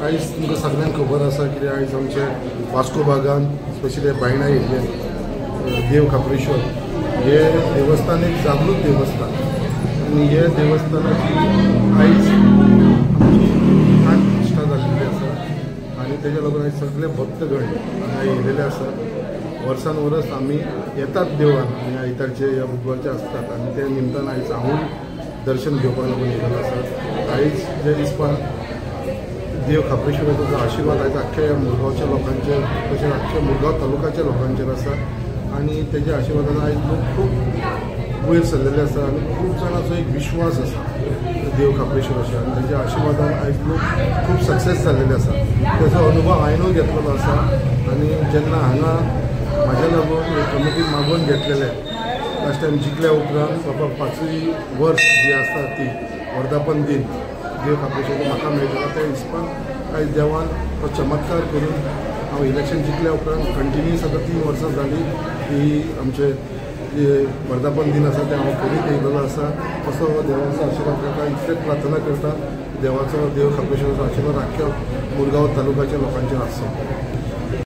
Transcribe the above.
आयज तुमकां सगळ्यांक खबर आसा की आयज आमचे वास्को भागान स्पेशली बायणा एरियेन देव खापरेश्वर हे देवस्थान एक जागृत देवस्थान आनी हे देवस्थानाची आयज आमची प्राण प्रतिश्ठा जाल्लेली आसा आनी तेज्या लागून आयज सगळे भक्तगण हांगा येयलेले आसा वर्सान वर्स आमी येतात देवळान आनी आयतारचे ह्या बुधवारचे आसतात आनी त्या निमतान आयज हांवूय दर्शन घेवपाक लागून येयलेलो आसा। आयज जे दिसपा देव खापरेश्वराचो जो आशिर्वाद आयज आख्ख्या मुरगांवच्या लोकांचेर तशेंच आख्ख्या मुरगांव तालुक्याच्या लोकांचेर आसा आनी तेज्या आशिर्वादान आयज लोक खूब वयर सरलेले आसा आनी खूब जाणांचो एक विश्वास आसा देव खापरेश्वराचेर आनी तेज्या आशिर्वादान आयज लोक खूब सक्सेस जाल्लेले आसा। तेजो अनुभव हांवेनूय घेतलेलो आसा आनी जेन्ना हांगा म्हाज्या लागून कमिटीन मागून घेतलेले लास्ट टायम जिखल्या उपरांत बाबा 5वी वर्स जी आसा ती वर्धापन दिन देव खापरेश्वर म्हाका मेळटलो त्या हिसपान आयज देवान तो चमत्कार करून हांव इलेक्शन जिखल्या उपरांत कंटिन्यूस आतां 3 वर्सां जाली की आमचे जे वर्धापन दिन आसा ते हांव करीत येयलेलो आसा। असो देवाचो आशिर्वाद करता इतलेच प्रार्थना करता देवाचो देव खापरेश्वराचो आशिर्वाद आख्ख्या मुरगांव तालुक्याच्या लोकांचेर आसो।